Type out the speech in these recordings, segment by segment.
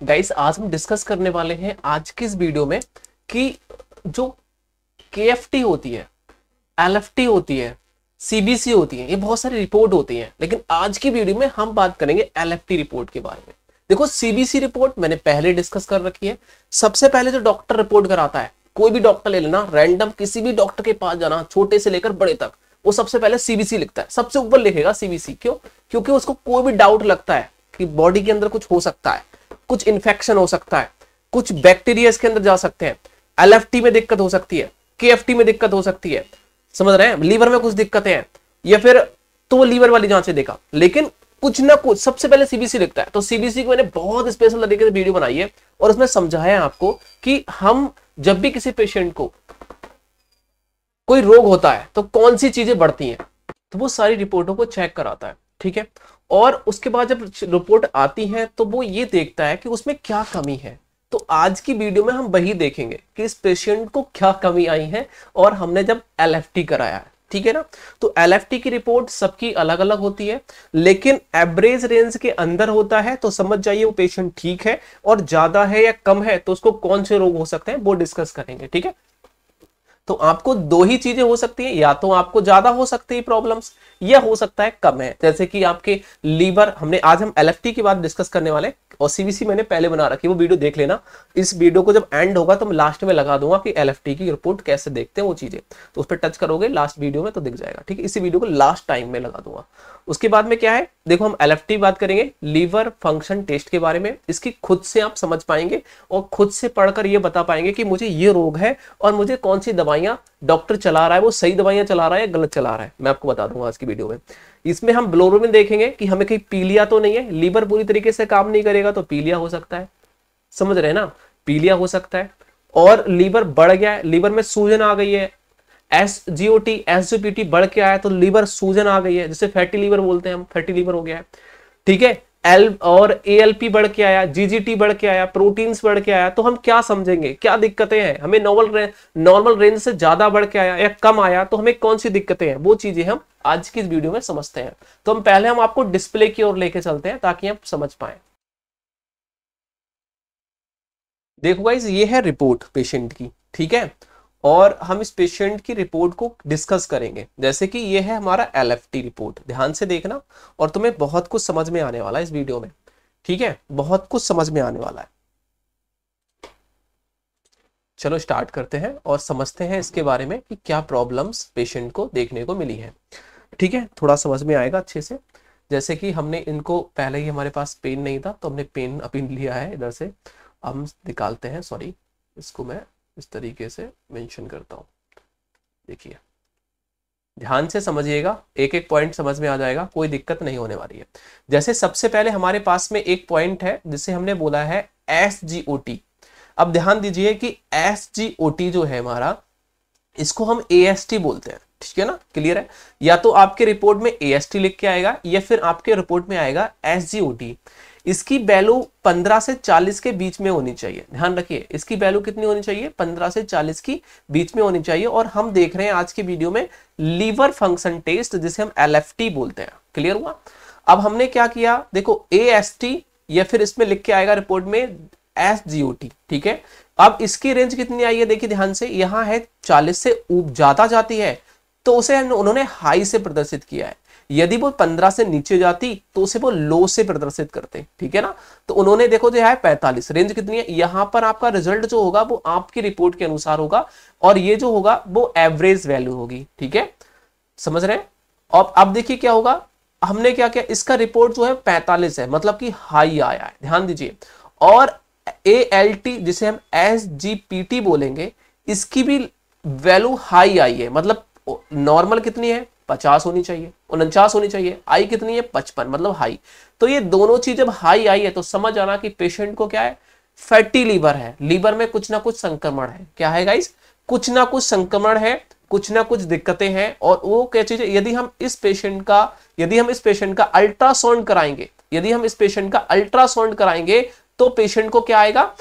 Guys आज हम discuss करने वाले हैं आज की इस वीडियो में कि जो केएफटी होती है, एलएफटी होती है, सीबीसी होती है, ये बहुत सारी रिपोर्ट होती हैं, लेकिन आज की वीडियो में हम बात करेंगे एलएफटी रिपोर्ट के बारे में। देखो सीबीसी रिपोर्ट मैंने पहले डिस्कस कर रखी है। सबसे पहले जो डॉक्टर रिपोर्ट कराता है, कोई भी डॉक्टर ले लेना, रैंडम किसी भी डॉक्टर के पास जाना, छोटे से लेकर बड़े तक, वो सबसे पहले सीबीसी लिखता है, सबसे ऊपर लिखेगा सीबीसी। क्यों? क्योंकि उसको कोई भी डाउट लगता है कि बॉडी के अंदर कुछ हो सकता है, कुछ इन्फेक्शन हो सकता है, कुछ बैक्टीरिया इसके अंदर जा सकते हैं, एलएफटी में दिक्कत हो सकती है, केएफटी में दिक्कत हो सकती है, समझ रहे हैं, लीवर में कुछ दिक्कतें हैं, या फिर तो वो लीवर वाली जांचें देखा, लेकिन कुछ ना कुछ सबसे पहले सीबीसी लिखता है। तो सीबीसी को मैंने बहुत स्पेशल तरीके से वीडियो बनाई है और उसमें समझाया आपको कि हम जब भी किसी पेशेंट को कोई रोग होता है तो कौन सी चीजें बढ़ती हैं, तो वो सारी रिपोर्टों को चेक कराता है, ठीक है। और उसके बाद जब रिपोर्ट आती है तो वो ये देखता है कि उसमें क्या कमी है। तो आज की वीडियो में हम वही देखेंगे कि इस पेशेंट को क्या कमी आई है और हमने जब एलएफटी कराया है, ठीक है ना। तो एलएफटी की रिपोर्ट सबकी अलग अलग होती है, लेकिन एवरेज रेंज के अंदर होता है, तो समझ जाइए वो पेशेंट ठीक है, और ज्यादा है या कम है तो उसको कौन से रोग हो सकते हैं वो डिस्कस करेंगे, ठीक है। तो आपको दो ही चीजें हो सकती है, या तो आपको ज्यादा हो सकती है प्रॉब्लम्स, या हो सकता है कम है। जैसे कि आपके लीवर, हमने आज हम एलएफटी की बात डिस्कस करने वाले, और सीबीसी मैंने पहले बना रखी है, वो वीडियो देख लेना। इस वीडियो को जब एंड होगा तो मैं लास्ट में लगा दूंगा कि एलएफटी की रिपोर्ट कैसे देखते हैं वो चीजें, तो उस पर टच करोगे लास्ट वीडियो में तो दिख जाएगा, ठीक है। इसी वीडियो को लास्ट टाइम में लगा दूंगा। उसके बाद में क्या है, देखो हम एलएफटी बात करेंगे, लीवर फंक्शन टेस्ट के बारे में। इसकी खुद से आप समझ पाएंगे और खुद से पढ़कर ये बता पाएंगे कि मुझे ये रोग है और मुझे कौन सी दवाइयां डॉक्टर चला रहा है, वो सही दवाइयां चला रहा है या गलत चला रहा है, मैं आपको बता दूंगा आज की वीडियो में। इसमें हम ग्लोबुलिन देखेंगे कि हमें कहीं पीलिया तो नहीं है, लीवर पूरी तरीके से काम नहीं करेगा तो पीलिया हो सकता है, समझ रहे हैं ना, पीलिया हो सकता है। और लीवर बढ़ गया है, लीवर में सूजन आ गई है, एसजीओटी एसजीपीटी बढ़ के आया तो लीवर सूजन आ गई है, जिसे फैटी लीवर बोलते हैं हम, फैटी लीवर हो गया है, ठीक है। एल और एएलपी बढ़ के आया, जीजीटी बढ़ के आया, प्रोटीन्स बढ़ के आया, तो हम क्या समझेंगे, क्या दिक्कतें हैं हमें। नॉर्मल रेंज से ज्यादा बढ़ के आया या कम आया तो हमें कौन सी दिक्कतें हैं, वो चीजें हम आज की इस वीडियो में समझते हैं। तो हम पहले आपको डिस्प्ले की ओर लेके चलते हैं ताकि आप समझ पाए। देखो गाइस, ये है रिपोर्ट पेशेंट की, ठीक है, और हम इस पेशेंट की रिपोर्ट को डिस्कस करेंगे। जैसे कि ये है हमारा एलएफटी रिपोर्ट, ध्यान से देखना और तुम्हें बहुत कुछ समझ में आने वाला है इस वीडियो में, ठीक है, बहुत कुछ समझ में आने वाला है। चलो स्टार्ट करते हैं और समझते हैं इसके बारे में कि क्या प्रॉब्लम्स पेशेंट को देखने को मिली है, ठीक है। थोड़ा समझ में आएगा अच्छे से। जैसे कि हमने इनको पहले ही, हमारे पास पेन नहीं था तो हमने पेन अभी लिया है इधर से, हम निकालते हैं, सॉरी, इसको मैं इस तरीके से मेंशन करता हूं। देखिए ध्यान से समझिएगा, एक एक पॉइंट समझ में आ जाएगा, कोई दिक्कत नहीं होने वाली है। जैसे सबसे पहले हमारे पास में एक पॉइंट है जिसे हमने बोला है एसजीओटी। अब ध्यान दीजिए कि एसजीओटी जो है हमारा, इसको हम एएसटी बोलते हैं, ठीक है ना, क्लियर है। या तो आपके रिपोर्ट में एएसटी लिख के आएगा या फिर आपके रिपोर्ट में आएगा एसजीओटी। इसकी वैल्यू 15 से 40 के बीच में होनी चाहिए, ध्यान रखिए, इसकी वैल्यू कितनी होनी चाहिए, 15 से 40 की बीच में होनी चाहिए। और हम देख रहे हैं आज की वीडियो में लीवर फंक्शन टेस्ट, जिसे हम एलएफटी बोलते हैं, क्लियर हुआ। अब हमने क्या किया, देखो एएसटी या फिर इसमें लिख के आएगा रिपोर्ट में एसजीओटी, ठीक है। अब इसकी रेंज कितनी आई है, देखिए ध्यान से, यहां है 40 से ज्यादा जाती है तो उसे उन्होंने हाई से प्रदर्शित किया है। यदि वो 15 से नीचे जाती तो उसे वो लो से प्रदर्शित करते, ठीक है ना। तो उन्होंने देखो जो है 45, रेंज कितनी है, यहां पर आपका रिजल्ट जो होगा वो आपकी रिपोर्ट के अनुसार होगा, और ये जो होगा वो एवरेज वैल्यू होगी, ठीक है, समझ रहे हैं। और अब देखिए क्या होगा, हमने क्या किया, इसका रिपोर्ट जो है 45 है, मतलब कि हाई आया है, ध्यान दीजिए। और एएलटी जिसे हम एसजीपीटी बोलेंगे, इसकी भी वैल्यू हाई आई है, मतलब नॉर्मल कितनी है 50 होनी चाहिए, 49 होनी चाहिए, आई कितनी है 55, मतलब हाई। तो ये दोनों चीज जब हाई आई है तो समझ आना कि पेशेंट को क्या है, फैटी लीवर है, लीवर में कुछ ना कुछ संक्रमण है। क्या है गाइस, कुछ ना कुछ संक्रमण है, कुछ ना कुछ दिक्कतें हैं। और वो क्या चीज है, यदि हम इस पेशेंट का अल्ट्रासाउंड कराएंगे, यदि हम इस पेशेंट का अल्ट्रासाउंड कराएंगे तो पेशेंट को क्या आएगा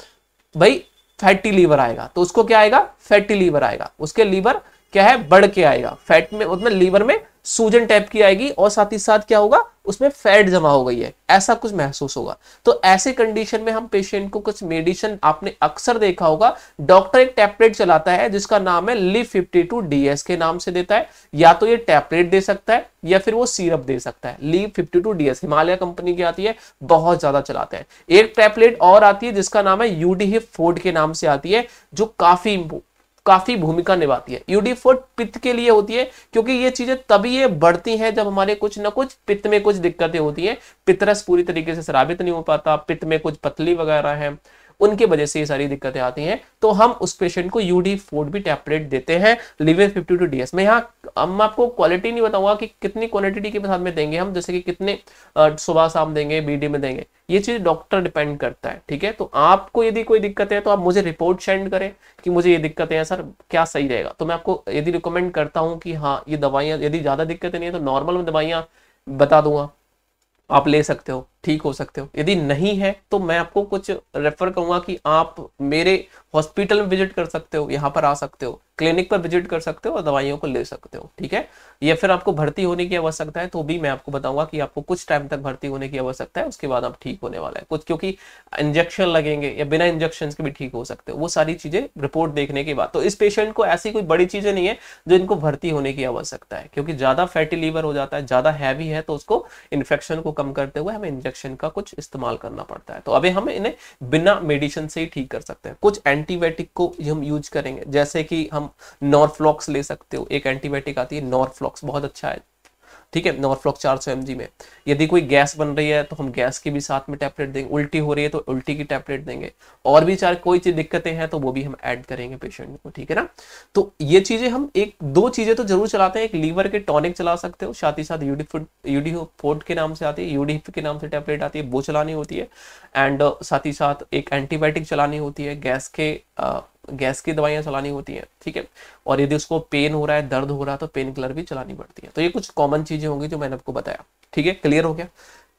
भाई, फैटी लीवर आएगा। तो उसको क्या आएगा, फैटी लीवर आएगा, उसके लीवर क्या है, बढ़ के आएगा, फैट में, मतलब लीवर में सूजन टाइप की आएगी, और साथ ही साथ क्या होगा, उसमें फैट जमा हो गई है, ऐसा कुछ महसूस होगा। तो ऐसे कंडीशन में हम पेशेंट को कुछ मेडिसिन, आपने अक्सर देखा होगा डॉक्टर एक टैबलेट चलाता है जिसका नाम है लिव 52DS के नाम से देता है, या तो ये टैबलेट दे सकता है या फिर वो सिरप दे सकता है। लिव 52DS हिमालय कंपनी की आती है, बहुत ज्यादा चलाते हैं। एक टैबलेट और आती है जिसका नाम है यूडीहिप-4 के नाम से आती है, जो काफी भूमिका निभाती है। यूडीहिप-4 पित्त के लिए होती है, क्योंकि ये चीजें तभी ये बढ़ती हैं जब हमारे कुछ ना कुछ पित्त में कुछ दिक्कतें होती हैं, पित्तरस पूरी तरीके से स्रावित नहीं हो पाता, पित्त में कुछ पतली वगैरह है, उनके वजह से ये सारी दिक्कतें आती हैं। तो हम उस पेशेंट को यूडीहिप-4 भी टैबलेट देते हैं लिव 52DS में। यहाँ हम आपको क्वालिटी नहीं बताऊंगा कि कितनी क्वांटिटी के साथ में देंगे हम, जैसे कि कितने सुबह शाम देंगे, बीडी में देंगे, ये चीज डॉक्टर डिपेंड करता है, ठीक है। तो आपको यदि कोई दिक्कत है तो आप मुझे रिपोर्ट सेंड करें कि मुझे ये दिक्कतें हैं सर, क्या सही रहेगा। तो मैं आपको यदि रिकमेंड करता हूँ कि हाँ ये दवाइयाँ, यदि ज्यादा दिक्कतें नहीं है तो नॉर्मल में दवाइयाँ बता दूंगा, आप ले सकते हो, ठीक हो सकते हो। यदि नहीं है तो मैं आपको कुछ रेफर करूंगा कि आप मेरे हॉस्पिटल में विजिट कर सकते हो, यहाँ पर आ सकते हो, क्लिनिक पर विजिट कर सकते हो और दवाइयों को ले सकते हो, ठीक है। या फिर आपको भर्ती होने की आवश्यकता है तो भी मैं आपको बताऊंगा कि आपको कुछ टाइम तक भर्ती होने की आवश्यकता है, उसके बाद आप ठीक होने वाला है कुछ, क्योंकि इंजेक्शन लगेंगे या बिना इंजेक्शन के भी ठीक हो सकते हो, वो सारी चीजें रिपोर्ट देखने के बाद। तो इस पेशेंट को ऐसी कोई बड़ी चीजें नहीं है जो इनको भर्ती होने की आवश्यकता है, क्योंकि ज्यादा फैटी लीवर हो जाता है, ज्यादा हैवी है, तो उसको इन्फेक्शन को कम करते हुए हमें इंजेक्शन का कुछ इस्तेमाल करना पड़ता है। तो अभी हम इन्हें बिना मेडिसिन से ही ठीक कर सकते हैं। कुछ एंटीबायोटिक को हम यूज करेंगे, जैसे कि हम नॉर्फ्लॉक्स ले सकते हो, एक एंटीबायोटिक आती है नॉर्फ्लॉक्स, बहुत अच्छा है, ठीक है। नॉर्फ्लॉक्स 400 mg में। यदि कोई गैस बन रही है तो हम गैस की भी साथ में टैबलेट देंगे, उल्टी हो रही है तो उल्टी की टैबलेट देंगे, और भी चाहे कोई चीज दिक्कतें हैं तो वो भी हम ऐड करेंगे पेशेंट को, ठीक है ना। तो ये चीजें हम एक दो चीजें तो जरूर चलाते हैं, एक लीवर के टॉनिक चला सकते हो, साथ ही साथ यूडीहिप-4 के नाम से आती है, यूडीहिप के नाम से टैबलेट आती है, वो चलानी होती है। एंड साथ ही साथ एक एंटीबायोटिक चलानी होती है, गैस की दवाइयां चलानी होती हैं, ठीक है। और यदि उसको पेन हो रहा है, दर्द हो रहा है, तो पेन किलर भी चलानी पड़ती है। तो ये कुछ कॉमन चीजें होंगी जो मैंने आपको बताया, ठीक है, क्लियर हो गया।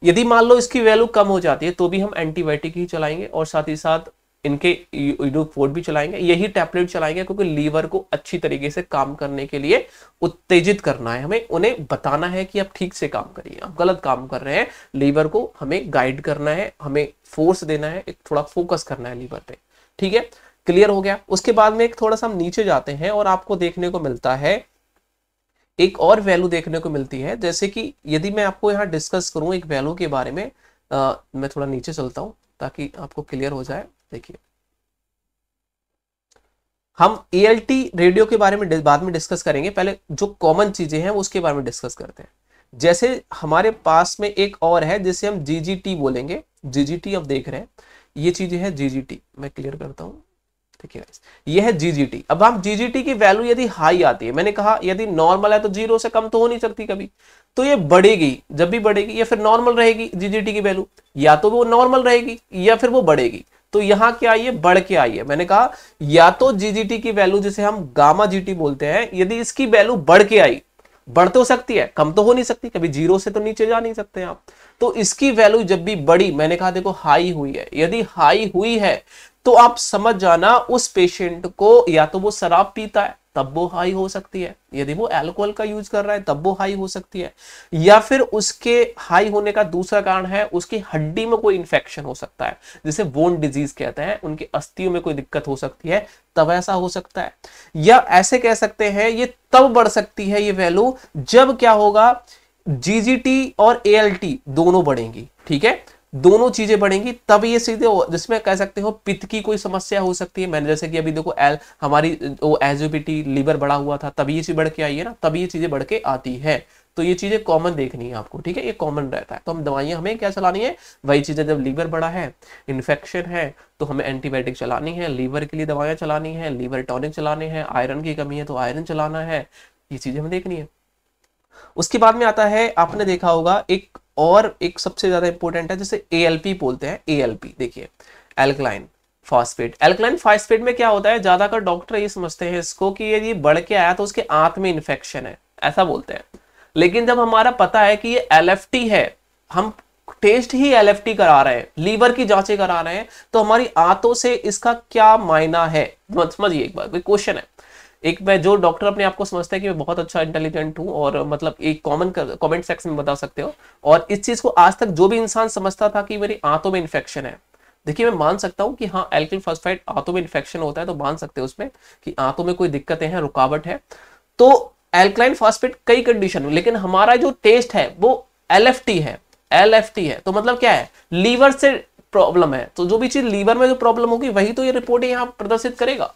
यदि मान लो इसकी वैल्यू कम हो जाती है तो भी हम एंटीबायोटिक ही चलाएंगे, और साथ ही साथ इनके यूडीहिप-4 भी चलाएंगे, यही टैबलेट चलाएंगे, क्योंकि लीवर को अच्छी तरीके से काम करने के लिए उत्तेजित करना है, हमें उन्हें बताना है कि आप ठीक से काम करिए, आप गलत काम कर रहे हैं, लीवर को हमें गाइड करना है, हमें फोर्स देना है, एक थोड़ा फोकस करना है लीवर पे, ठीक है, क्लियर हो गया। उसके बाद में एक थोड़ा सा हम नीचे जाते हैं और आपको देखने को मिलता है, एक और वैल्यू देखने को मिलती है, जैसे कि यदि मैं आपको यहाँ डिस्कस करूं एक वैल्यू के बारे में, मैं थोड़ा नीचे चलता हूं ताकि आपको क्लियर हो जाए। देखिए, हम ALT रेडियो के बारे में बाद में डिस्कस करेंगे, पहले जो कॉमन चीजें हैं उसके बारे में डिस्कस करते हैं। जैसे हमारे पास में एक और है जिसे हम GGT बोलेंगे, GGT अब देख रहे हैं, ये चीजें है GGT, मैं क्लियर करता हूं, देखिए ये है GGT। अब हम GGT की वैल्यू यदि हाई आती है, मैंने कहा यदि नॉर्मल है तो 0 से कम तो हो नहीं सकती कभी, तो ये बढ़ेगी, जब भी बढ़ेगी या फिर नॉर्मल रहेगी GGT की वैल्यू, या तो वो नॉर्मल रहेगी या फिर वो बढ़ेगी। तो यहाँ क्या आई है, बढ़ के आई है। मैंने कहा या तो GGT की वैल्यू जिसे हम गामा GT बोलते हैं, यदि इसकी वैल्यू बढ़ के आई, बढ़ तो सकती है, कम तो हो नहीं सकती, कभी 0 से तो नीचे जा नहीं सकते आप, तो इसकी वैल्यू जब भी बढ़ी, मैंने कहा देखो हाई हुई है, यदि हाई हुई है तो आप समझ जाना उस पेशेंट को या तो वो शराब पीता है तब वो हाई हो सकती है, यदि वो अल्कोहल का यूज कर रहा है तब वो हाई हो सकती है, या फिर उसके हाई होने का दूसरा कारण है उसकी हड्डी में कोई इंफेक्शन हो सकता है, जिसे बोन डिजीज कहते हैं, उनकी अस्थियों में कोई दिक्कत हो सकती है, तब ऐसा हो सकता है। या ऐसे कह सकते हैं ये तब बढ़ सकती है ये वैल्यू जब क्या होगा, GGT और ALT दोनों बढ़ेंगी, ठीक है, दोनों चीजें बढ़ेंगी, तब ये सीधे जिसमें कह सकते हो पित्त की कोई समस्या हो सकती है। मैंने जैसे कि अभी देखो हमारी एजियोपिटी, लीवर बढ़ा हुआ था, तभी ये चीज बढ़ के आई है ना, तभी ये चीजें बढ़ के आती है। तो ये चीजें कॉमन देखनी है आपको, ठीक है, ये कॉमन रहता है। तो हम दवाइयां हमें क्या चलानी है, वही चीजें, जब लीवर बड़ा है, इन्फेक्शन है, तो हमें एंटीबायोटिक चलानी है, लीवर के लिए दवाइयां चलानी है, लीवर टॉनिक चलाने हैं, आयरन की कमी है तो आयरन चलाना है, ये चीजें हमें देखनी है। उसके बाद में आता है, आपने देखा होगा एक और एक सबसे ज्यादा इंपॉर्टेंट है, जैसे ALP बोलते हैं, ALP देखिए, एल्कलाइन फॉस्फेट। एल्कलाइन फॉस्फेट में क्या होता है, ज्यादातर डॉक्टर ये समझते हैं इसको कि ये बढ़ के आया तो उसके आंत में इन्फेक्शन है, ऐसा बोलते हैं। लेकिन जब हमारा पता है कि ये LFT है, हम टेस्ट ही LFT करा रहे हैं, लीवर की जांचें करा रहे हैं, तो हमारी आंतों से इसका क्या मायना है, समझिए एक बार, कोई क्वेश्चन है, एक मैं जो डॉक्टर अपने आप को समझता है कि मैं बहुत अच्छा इंटेलिजेंट हूँ और मतलब एक कॉमन कमेंट सेक्शन में बता सकते हो, और इस चीज को आज तक जो भी इंसान समझता था कि मेरी आंतों में इन्फेक्शन है, देखिए मैं मान सकता हूँ कि हाँ एल्काइल फॉस्फेट आंतों में इन्फेक्शन होता है, तो मान सकते हैं उसमें कि आंतों में कोई दिक्कतें हैं, रुकावट है। तो एल्कलाइन फॉस्फेट कई कंडीशन में, लेकिन हमारा जो टेस्ट है वो एलएफटी है, एलएफटी है। तो मतलब क्या है, लीवर से प्रॉब्लम है, तो जो भी चीज लीवर में जो प्रॉब्लम होगी वही तो ये रिपोर्ट यहाँ प्रदर्शित करेगा,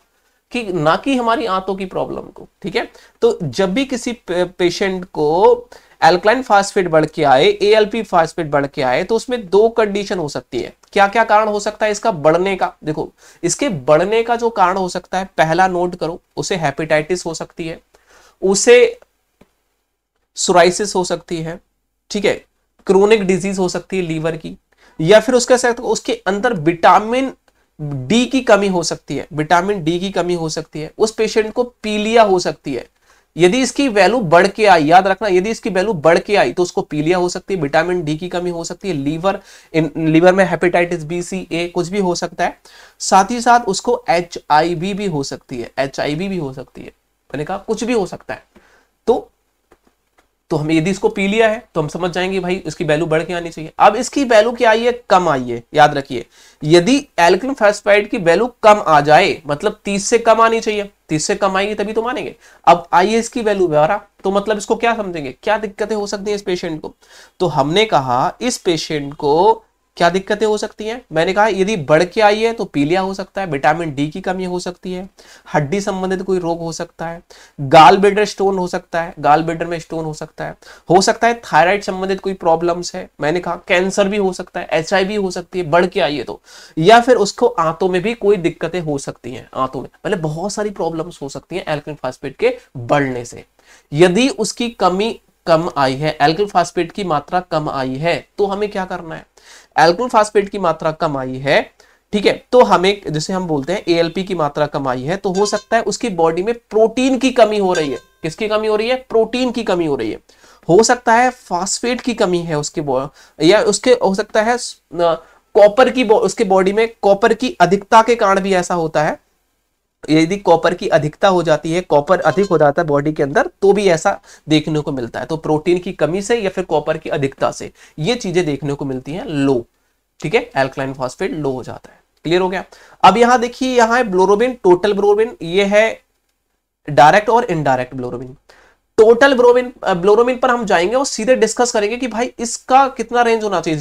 कि ना कि हमारी आंतों की प्रॉब्लम को। ठीक है, तो जब भी किसी पेशेंट को एल्कलाइन फास्फेट बढ़ के आए, एएलपी फास्फेट बढ़ के आए, तो उसमें दो कंडीशन हो सकती है। क्या क्या कारण हो सकता है इसका बढ़ने का? देखो इसके बढ़ने का जो कारण हो सकता है, पहला नोट करो, उसे हेपेटाइटिस हो सकती है, उसे सोराइसिस हो सकती है, ठीक है, क्रोनिक डिजीज हो सकती है लीवर की, या फिर उसके अंदर विटामिन डी की कमी हो सकती है, विटामिन डी की कमी हो सकती है, उस पेशेंट को पीलिया हो सकती है। यदि इसकी वैल्यू बढ़ के आई, याद रखना, यदि इसकी वैल्यू बढ़ के आई तो उसको पीलिया हो सकती है, विटामिन डी की कमी हो सकती है, लीवर में हेपेटाइटिस बी, सी, ए कुछ भी हो सकता है। साथ ही साथ उसको एचआईवी भी हो सकती है, एचआईवी भी हो सकती है, मैंने कहा कुछ भी हो सकता है। तो हम यदि इसको पी लिया है तो हम समझ जाएंगे भाई इसकी वैल्यू बढ़ के आनी चाहिए। अब इसकी वैल्यू क्या आई है, कम आई है, याद रखिए, यदि एल्काइल फॉस्फेट की वैल्यू कम आ जाए, मतलब 30 से कम आनी चाहिए, 30 से कम आएगी तभी तो मानेंगे। अब आई है इसकी वैल्यू 12, तो मतलब इसको क्या समझेंगे, क्या दिक्कतें हो सकती हैं इस पेशेंट को? तो हमने कहा इस पेशेंट को क्या दिक्कतें हो सकती हैं, मैंने कहा यदि बढ़ के आई है तो पीलिया हो सकता है, विटामिन डी की कमी हो सकती है, हड्डी संबंधित कोई रोग हो सकता है, गाल ब्लेडर स्टोन हो सकता है, गाल ब्लेडर में स्टोन हो सकता है थायराइड संबंधित कोई प्रॉब्लम्स है, मैंने कहा कैंसर भी हो सकता है, एचआईवी हो सकती है बढ़ के आई है तो, या फिर उसको आंतों में भी कोई दिक्कतें हो सकती हैं, आंतों में मतलब बहुत सारी प्रॉब्लम्स हो सकती हैं एल्काइल फॉस्फेट के बढ़ने से। यदि उसकी कमी कम आई है, एल्काइल फॉस्फेट की मात्रा कम आई है, तो हमें क्या करना है, एल्काइल फॉस्फेट की मात्रा कम आई है, ठीक है, तो हमें जैसे हम बोलते हैं एएलपी की मात्रा कम आई है, तो हो सकता है उसकी बॉडी में प्रोटीन की कमी हो रही है। किसकी कमी हो रही है, प्रोटीन की कमी हो रही है। हो सकता है फास्फेट की कमी है उसके या उसके हो सकता है कॉपर की, उसके बॉडी में कॉपर की अधिकता के कारण भी ऐसा होता है। यदि कॉपर की अधिकता हो जाती है, कॉपर अधिक हो जाता है बॉडी के अंदर, तो भी ऐसा देखने को मिलता है। तो प्रोटीन की कमी से या फिर कॉपर की अधिकता से ये चीजें देखने को मिलती हैं लो, ठीक है, एल्कलाइन फॉस्फेट लो हो जाता है। क्लियर हो गया? अब यहां देखिए, यहां है ब्लोरोबिन, टोटल ब्लोरोबिन, ये है डायरेक्ट और इनडायरेक्ट ब्लोरोबिन। टोटल ब्लोरोबिन पर हम जाएंगे और सीधे डिस्कस करेंगे कि भाई इसका कितना रेंज होना चाहिए,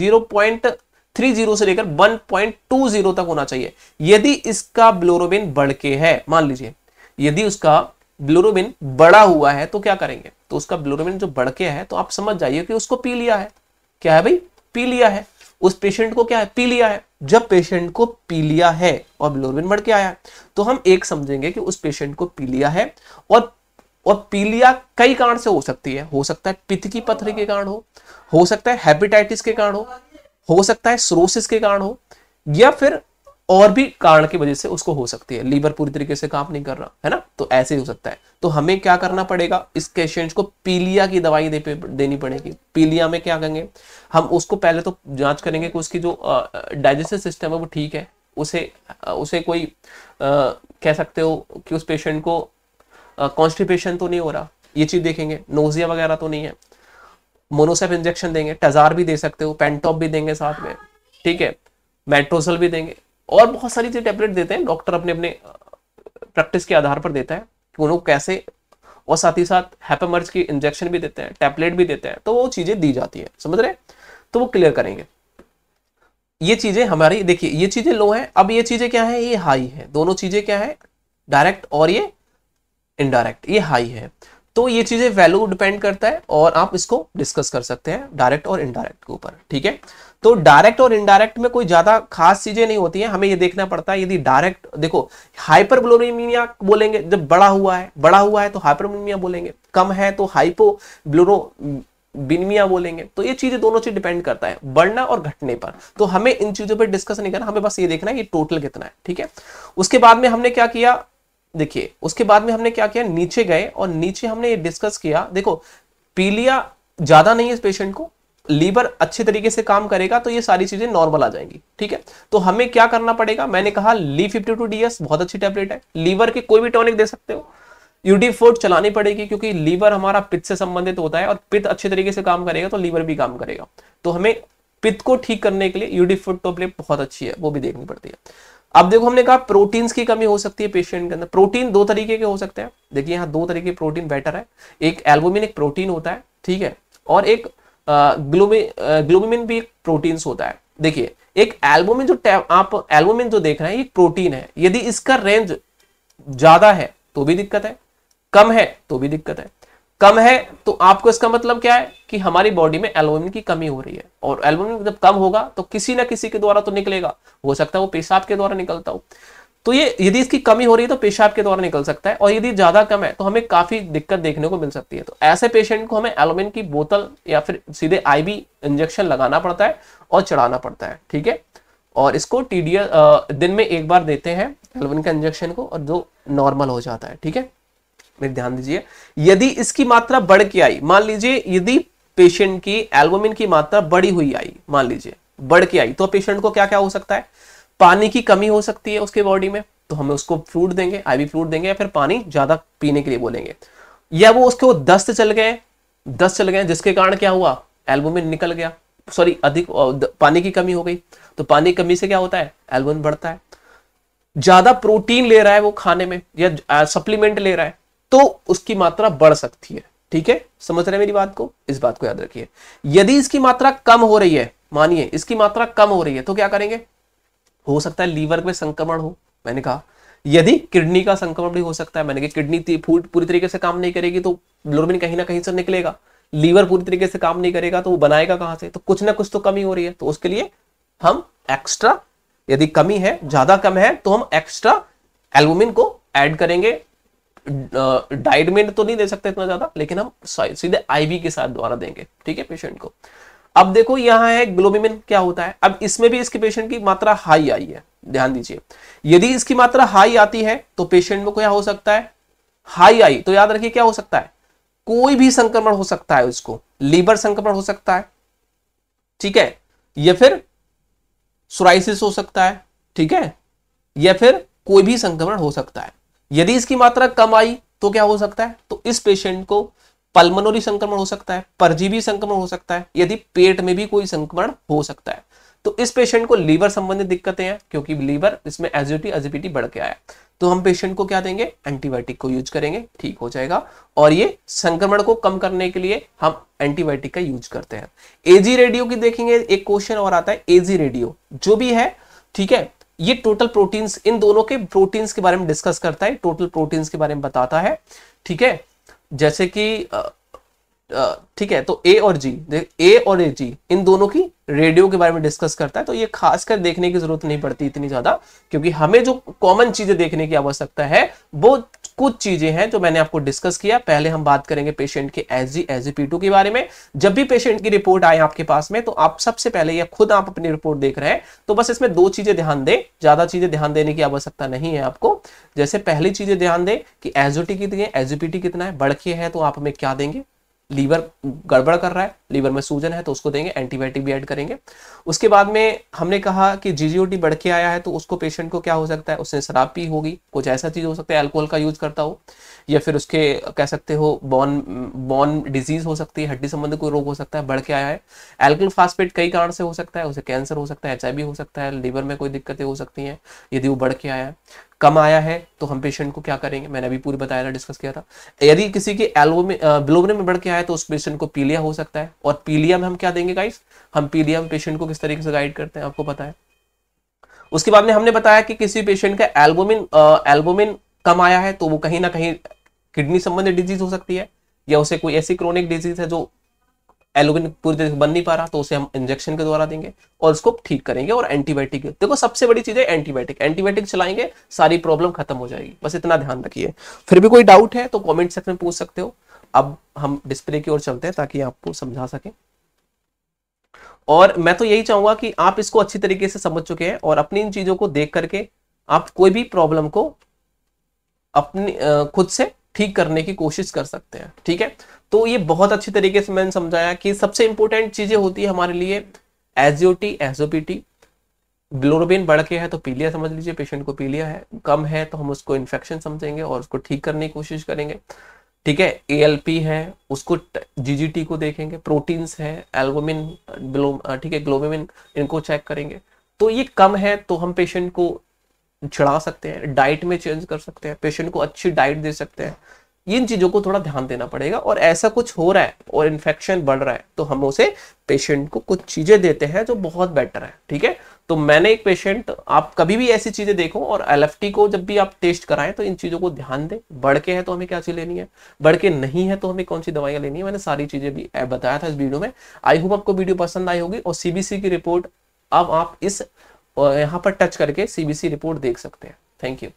0.30 से लेकर 1.20 तक होना चाहिए। यदि इसका ब्लोरोबिन बढ़ के है, मान लीजिए यदि उसका ब्लोरोबिन बढ़ा हुआ है, तो क्या करेंगे, तो उसका ब्लोरोबिन जो बढ़ के है, तो आप समझ जाइए कि उसको पी लिया है। क्या है भाई, पी लिया है, उस पेशेंट को क्या है, पी लिया है। जब पेशेंट को पी लिया है और ब्लोरोबिन बढ़ के आया है, तो हम एक समझेंगे कि उस पेशेंट को पी लिया है, और पीलिया कई कारण से हो सकती है। हो सकता है पित्त की पथरी के कारण हो सकता है हेपेटाइटिस के कारण हो सकता है सिरोसिस के कारण हो, या फिर और भी कारण की वजह से उसको हो सकती है, लीवर पूरी तरीके से काम नहीं कर रहा है ना, तो ऐसे ही हो सकता है। तो हमें क्या करना पड़ेगा, इस पेशेंट को पीलिया की दवाई देनी पड़ेगी। पीलिया में क्या करेंगे, हम उसको पहले तो जांच करेंगे कि उसकी जो डाइजेस्टिव सिस्टम है वो ठीक है, उसे कोई कह सकते हो कि उस पेशेंट को कॉन्स्टिपेशन तो नहीं हो रहा, ये चीज देखेंगे, नोजिया वगैरह तो नहीं है। मोनोसेफ इंजेक्शन देंगे, टजार भी दे सकते हो, पेंटॉप भी देंगे साथ में, ठीक है, मेट्रोसल भी देंगे, और बहुत सारी चीज टैबलेट देते हैं डॉक्टर अपने अपने प्रैक्टिस के आधार पर देता है कि उन्होंने कैसे, और साथ ही साथ हैपेमर्ज की इंजेक्शन भी देते हैं, टैबलेट भी देते हैं, तो वो चीजें दी जाती है, समझ रहे, तो वो क्लियर करेंगे। ये चीजें हमारी, देखिए ये चीजें लो है, अब ये चीजें क्या है, ये हाई है, दोनों चीजें क्या है, डायरेक्ट और ये इनडायरेक्ट, ये हाई है। तो ये चीजें वैल्यू डिपेंड करता है, और आप इसको डिस्कस कर सकते हैं डायरेक्ट और इनडायरेक्ट के ऊपर, ठीक है। तो डायरेक्ट और इनडायरेक्ट में कोई ज्यादा खास चीजें नहीं होती हैं, हमें ये देखना पड़ता है। यदि डायरेक्ट, देखो हाइपरब्लोरेमिया बोलेंगे, जब बढ़ा हुआ है तो हाइपरब्लोरेमिया बोलेंगे, कम है तो हाइपोब्लोरोबिनिमिया बोलेंगे। तो ये चीजें दोनों चीज डिपेंड करता है बढ़ना और घटने पर। तो हमें इन चीजों पर डिस्कस नहीं करना, हमें बस ये देखना है कि टोटल कितना है, ठीक है। उसके बाद में हमने क्या किया, देखिए उसके बाद में हमने क्या किया, नीचे गए और नीचे हमने ये डिस्कस किया, देखो पीलिया ज्यादा नहीं है इस पेशेंट को, लीवर अच्छे तरीके से काम करेगा, तो ये सारी चीजें नॉर्मल आ जाएंगी, ठीक है। तो हमें क्या करना पड़ेगा, मैंने कहा ली 52DS बहुत अच्छी टैबलेट है, लीवर के कोई भी टॉनिक दे सकते हो, UD4 चलानी पड़ेगी, क्योंकि लीवर हमारा पित्त से संबंधित होता है और पित्त अच्छे तरीके से काम करेगा तो लीवर भी काम करेगा। तो हमें पित्त को ठीक करने के लिए UD4 टैबलेट बहुत अच्छी है, वो भी देखनी पड़ती है। अब देखो हमने कहा प्रोटीन्स की कमी हो सकती है पेशेंट के अंदर। प्रोटीन दो तरीके के हो सकते हैं, देखिए यहाँ दो तरीके प्रोटीन बेटर है। एक एल्बुमिन एक प्रोटीन होता है, ठीक है, और एक ग्लोबिमिन भी एक प्रोटीन्स होता है। देखिए एक एल्बुमिन जो आप एल्बुमिन जो देख रहे हैं ये प्रोटीन है, यदि इसका रेंज ज्यादा है तो भी दिक्कत है, कम है तो भी दिक्कत है। कम है तो आपको इसका मतलब क्या है कि हमारी बॉडी में एल्बुमिन की कमी हो रही है, और एल्बुमिन जब कम होगा तो किसी ना किसी के द्वारा तो निकलेगा, हो सकता है वो पेशाब के द्वारा निकलता हो। तो ये यदि इसकी कमी हो रही है तो पेशाब के द्वारा निकल सकता है, और यदि ज्यादा कम है तो हमें काफी दिक्कत देखने को मिल सकती है। तो ऐसे पेशेंट को हमें एल्बुमिन की बोतल या फिर सीधे IV इंजेक्शन लगाना पड़ता है और चढ़ाना पड़ता है, ठीक है। और इसको TDS दिन में एक बार देते हैं एल्बुमिन का इंजेक्शन को, और जो नॉर्मल हो जाता है, ठीक है। मेरे ध्यान दीजिए, यदि इसकी मात्रा बढ़ के आई, मान लीजिए यदि पेशेंट की एल्बुमिन की मात्रा बढ़ी हुई आई, मान लीजिए बढ़ के आई, तो पेशेंट को क्या क्या हो सकता है, पानी की कमी हो सकती है उसके बॉडी में, तो हमें उसको फ्लूइड देंगे, IV फ्लूइड देंगे, या फिर पानी ज्यादा पीने के लिए बोलेंगे। या वो उसके दस्त चल गए जिसके कारण क्या हुआ, एल्बुमिन निकल गया, सॉरी अधिक पानी की कमी हो गई, तो पानी की कमी से क्या होता है, एल्बुमिन बढ़ता है। ज्यादा प्रोटीन ले रहा है वो खाने में, या सप्लीमेंट ले रहा है, तो उसकी मात्रा बढ़ सकती है, ठीक है। समझ रहे हैं मेरी बात को, इस बात को याद रखिए। यदि इसकी मात्रा कम हो रही है, मानिए इसकी मात्रा कम हो रही है, तो क्या करेंगे, हो सकता है लीवर में संक्रमण हो, मैंने कहा। यदि किडनी का संक्रमण भी हो सकता है, मैंने कहा किडनी पूरी तरीके से काम नहीं करेगी तो ग्लोबिन कहीं ना कहीं से निकलेगा, लीवर पूरी तरीके से काम नहीं करेगा तो वो बनाएगा कहां से, तो कुछ ना कुछ तो कमी हो रही है। तो उसके लिए हम एक्स्ट्रा, यदि कमी है, ज्यादा कम है, तो हम एक्स्ट्रा एल्बुमिन को ऐड करेंगे। डाइट में तो नहीं दे सकते इतना ज्यादा, लेकिन हम सीधे IV के साथ द्वारा देंगे, ठीक है, पेशेंट को। अब देखो यहां है ग्लोबिमिन क्या होता है। अब इसमें भी इसके पेशेंट की मात्रा हाई आई है, ध्यान दीजिए। यदि इसकी मात्रा हाई आती है तो पेशेंट में क्या हो सकता है, हाई आई तो याद रखिए क्या हो सकता है, कोई भी संक्रमण हो सकता है, उसको लीवर संक्रमण हो सकता है, ठीक है, या फिर सोराइसिस हो सकता है, ठीक है, या फिर कोई भी संक्रमण हो सकता है। यदि इसकी मात्रा कम आई तो क्या हो सकता है, तो इस पेशेंट को पल्मोनरी संक्रमण हो सकता है, परजीवी संक्रमण हो सकता है, यदि पेट में भी कोई संक्रमण हो सकता है। तो इस पेशेंट को लीवर संबंधित दिक्कतें हैं, क्योंकि लीवर इसमें एजिडिटी बढ़ के आया, तो हम पेशेंट को क्या देंगे, एंटीबायोटिक को यूज करेंगे, ठीक हो जाएगा। और ये संक्रमण को कम करने के लिए हम एंटीबायोटिक का यूज करते हैं। एजी रेडियो की देखेंगे, एक क्वेश्चन और आता है, एजी रेडियो जो भी है, ठीक है, ये टोटल प्रोटीन्स, इन दोनों के प्रोटीन्स के बारे में डिस्कस करता है, टोटल प्रोटीन्स के बारे में बताता है, ठीक है। जैसे कि ठीक है, तो A और G, A और AG इन दोनों की रेडियो के बारे में डिस्कस करता है। तो ये खासकर देखने की जरूरत नहीं पड़ती इतनी ज्यादा, क्योंकि हमें जो कॉमन चीजें देखने की आवश्यकता है वो कुछ चीजें हैं जो मैंने आपको डिस्कस किया। पहले हम बात करेंगे पेशेंट के SGPT के बारे में। जब भी पेशेंट की रिपोर्ट आए आपके पास में, तो आप सबसे पहले, या खुद आप अपनी रिपोर्ट देख रहे हैं, तो बस इसमें दो चीजें ध्यान दें, ज्यादा चीजें ध्यान देने की आवश्यकता नहीं है आपको। जैसे पहली चीजें ध्यान दें कि SGT कितनी है, SGPT कितना है, बढ़ के है तो आप हमें क्या देंगे, लीवर गड़बड़ कर रहा है, लीवर में सूजन है तो उसको देंगे, एंटीबायोटिक भी ऐड करेंगे। उसके बाद में हमने कहा कि GGOT बढ़ के आया है तो उसको पेशेंट को क्या हो सकता है, उसने शराब पी होगी, कुछ ऐसा चीज हो सकता है, अल्कोहल का यूज करता हो, या फिर उसके कह सकते हो बोन डिजीज हो सकती है, हड्डी संबंधी कोई रोग हो सकता है, बढ़ के आया है। एल्काइल फास्फेट कई कारण से हो सकता है, उसे कैंसर हो सकता है, HIV हो सकता है, लीवर में कोई दिक्कतें हो सकती हैं यदि वो बढ़ के आया है। कम आया है तो हम पेशेंट को क्या करेंगे, मैंने अभी पूरी बताया था, डिस्कस किया था। यदि किसी के ग्लोबिन में बढ़ के आया है तो उस पेशेंट को पीलिया हो सकता है। और पीलिया में हम क्या देंगे गाइस, हम पीलिया में पेशेंट को किस तरीके से गाइड करते हैं आपको पता है। उसके बाद में हमने बताया कि किसी पेशेंट का एल्बुमिन कम आया है तो वो कहीं ना कहीं किडनी संबंधित डिजीज हो सकती है, या उसे कोई ऐसी क्रोनिक डिजीज है जो एल्बुमिन पूरी तरह से बन नहीं पा रहा, तो उसे हम इंजेक्शन के द्वारा देंगे और उसको ठीक करेंगे। और एंटीबायोटिक, देखो सबसे बड़ी चीज है एंटीबायोटिक चलाएंगे, सारी प्रॉब्लम खत्म हो जाएगी, बस इतना ध्यान रखिए। फिर भी कोई डाउट है तो कमेंट सेक्शन में पूछ सकते हो। अब हम डिस्प्ले की ओर चलते हैं ताकि आपको समझा सके। और मैं तो यही चाहूंगा कि आप इसको अच्छी तरीके से समझ चुके हैं और अपनी इन चीजों को देख करके आप कोई भी प्रॉब्लम को अपनी खुद से ठीक करने की कोशिश कर सकते हैं, ठीक है। तो ये बहुत अच्छी तरीके से मैंने समझाया कि सबसे इंपॉर्टेंट चीजें होती है हमारे लिए SGOT, SOPT, बिलोरुबिन बढ़ के है तो पीलिया समझ लीजिए, पेशेंट को पीलिया है। कम है तो हम उसको इन्फेक्शन समझेंगे और उसको ठीक करने की कोशिश करेंगे। ठीक है, एएलपी है उसको जीजीटी को देखेंगे, प्रोटीन्स है, एल्बुमिन, ठीक है, ग्लोबुमिन, इनको चेक करेंगे। तो ये कम है तो हम पेशेंट को चढ़ा सकते हैं, डाइट में चेंज कर सकते हैं, पेशेंट को अच्छी डाइट दे सकते हैं। इन चीजों को थोड़ा ध्यान देना पड़ेगा। और ऐसा कुछ हो रहा है और इन्फेक्शन बढ़ रहा है तो हम उसे पेशेंट को कुछ चीजें देते हैं जो बहुत बेटर है। ठीक है, तो मैंने एक पेशेंट, आप कभी भी ऐसी चीजें देखो और एलएफटी को जब भी आप टेस्ट कराएं तो इन चीजों को ध्यान दें। बढ़ के है तो हमें क्या चीज लेनी है, बढ़ के नहीं है तो हमें कौन सी दवाइयां लेनी है, मैंने सारी चीजें भी बताया था इस वीडियो में। आई होप आपको वीडियो पसंद आई होगी। और सीबीसी की रिपोर्ट अब आप इस यहाँ पर टच करके सीबीसी रिपोर्ट देख सकते हैं। Thank you.